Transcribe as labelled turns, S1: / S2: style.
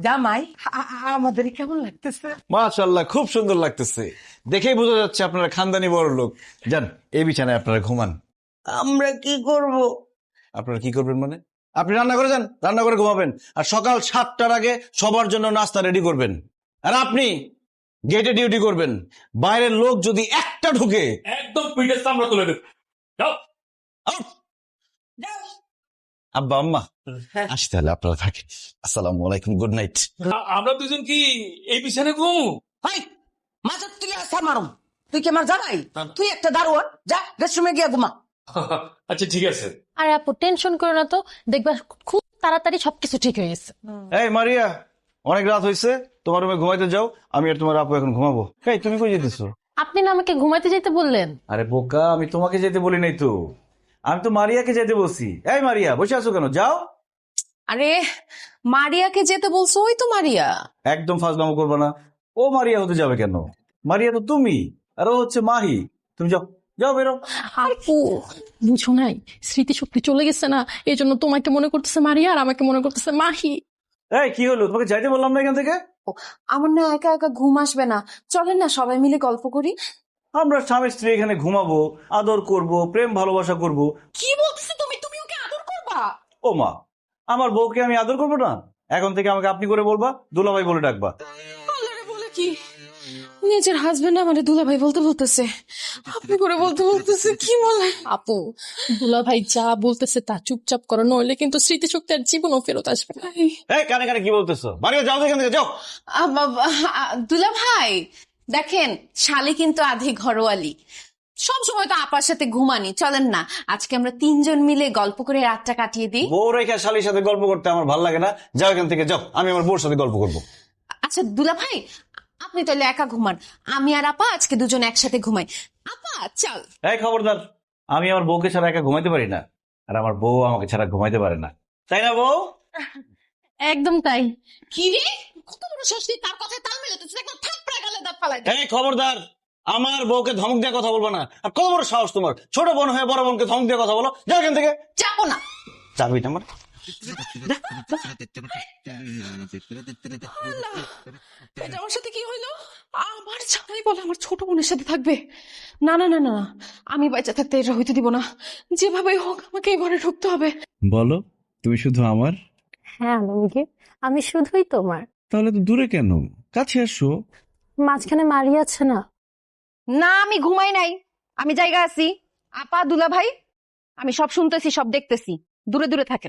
S1: জামাই আমাদের কেমন লাগতেছে?
S2: মাশাআল্লাহ, খুব সুন্দর লাগতেছে। দেখেই বোঝা যাচ্ছে আপনারা খানদানি বড় লোক। যান, এই বিছানায় আপনারা ঘুমান।
S1: আমরা কি করব?
S2: আপনারা কি করবেন মানে? আপনি রান্না করে যান, রান্না করে ঘুমাবেন। আর সকাল 7টার আগে সবার জন্য নাস্তা রেডি করবেন। আর আপনি গেটে ডিউটি করবেন। বাইরের লোক যদি একটা ঢুকে
S3: একদম পিঠের চামড়া তুলে দেব। যাও।
S2: আউট। আব্বা আম্মা আসি তাহলে, আপনারা থাকেন। আসসালামু আলাইকুম, গুড নাইট।
S3: আমরা দুজন কি এই বিছানে ঘুমু?
S1: হাই, মাথার তুলে আসা মারুম। তুই কি আমার জামাই? তুই একটা দারোয়ান, যা রেস্টরুমে গিয়া ঘুমা।
S3: আচ্ছা ঠিক আছে।
S4: আর আপু টেনশন করো না তো, দেখবা খুব তাড়াতাড়ি সবকিছু ঠিক হয়ে গেছে।
S2: এই মারিয়া, অনেক রাত হয়েছে, তোমার রুমে ঘুমাইতে যাও। আমি আর তোমার আপু এখন ঘুমাবো। এই তুমি কই যেতেছো?
S4: আপনি না আমাকে ঘুমাইতে যেতে বললেন।
S2: আরে বোকা, আমি তোমাকে যেতে বলি নাই তো, আমি তো মারিয়াকে যেতে বলছি। এই মারিয়া, বসে আছো কেন? যাও।
S5: আরে মারিয়াকে যেতে বলছো? ওই তো মারিয়া।
S2: একদম ফাজলামো করবে না। ও মারিয়া হতে যাবে কেন? মারিয়া তো তুমি, আর ও হচ্ছে মাহি। তুমি যাও, যাও বেরো।
S4: আপু বুঝো নাই, স্মৃতিশক্তি চলে গেছে না, এই জন্য তোমাকে মনে করতেছে মারিয়া আর আমাকে মনে করতেছে মাহি।
S2: এই কি হলো? তোমাকে যাইতে বললাম না এখান থেকে?
S5: আমার না একা একা ঘুম আসবে না, চলেন না সবাই মিলে গল্প করি।
S2: আমরা স্বামী স্ত্রী এখানে ঘুমাবো, আদর করব, প্রেম ভালোবাসা করব।
S5: কি বলতেছো তুমি? তুমি ওকে আদর করবা?
S2: ও মা, আমার বউকে আমি আদর করবো না? এখন থেকে আমাকে আপনি করে বলবা, দুলাভাই বলে ডাকবা।
S5: আল্লাহরে, বলে কি? নিজের হাজবেন্ড আমারে দুলাভাই বলতে বলতেছে, আপনি করে বলতে বলতেছে, কি বলে?
S4: আপু দুলা ভাই যা বলতেছে তা চুপচাপ করো, নইলে কিন্তু স্মৃতিশক্তি আর জীবনও ফেরত আসবে না।
S2: এই কানে কানে কি বলতেছো? মারিয়া যাও এখান থেকে, যাও।
S5: দুলাভাই দেখেন, শালি কিন্তু আধি ঘরোয়ালি, সব সময় তো আপার সাথে ঘুমানি। চলেন না আজকে আমরা তিনজন মিলে গল্প করে রাতটা কাটিয়ে দিই।
S2: বউ রেখে শালির সাথে গল্প করতে আমার ভালো লাগে না। যাও এখান থেকে, যাও। আমি আমার বউর সাথে গল্প করবো।
S5: আচ্ছা দুলাভাই, আপনি তাহলে একা ঘুমান, আমি আর আপা আজকে দুজন একসাথে ঘুমাই। আপা চল।
S2: এই খবরদার, আমি আমার বউকে ছাড়া একা ঘুমাইতে পারি না, আর আমার বউ আমাকে ছাড়া ঘুমাইতে পারে না। তাই না বউ?
S4: একদম তাই।
S5: কি রে, কত বড় শাস্তি, তার কথায় তাল মেলাতেছিস, একদম থাপড়ায় গালে দাঁত ফালাই দে।
S2: এই খবরদার, আমার বউকে ধমক দিয়ে কথা বলবো না। আর কত বড় সাহস তোমার, ছোট বোন হয়ে বড় বোনকে ধমক দিয়ে কথা বলো? যাও এখান থেকে।
S5: যাবো না।
S2: যাবি না আমার?
S5: এটা আমার সাথে কি হইলো? আমার জামাই বলে আমার ছোট বোনের সাথে থাকবে? না না না না, আমি বাচ্চা থাকতে এটা হইতে দিব না। যেভাবেই হোক আমাকে এই ঘরে ঢুকতে হবে।
S6: বলো, তুমি শুধু আমার?
S4: হ্যাঁ আলমগীর, আমি শুধুই তোমার।
S6: তাহলে তো দূরে কেন, কাছে আসো।
S4: মাঝখানে মারিয়া আছে না?
S5: না আমি ঘুমাই নাই, আমি জায়গা আছি। আপা দুলাভাই, আমি সব শুনতেছি, সব দেখতেছি, দূরে দূরে থাকেন।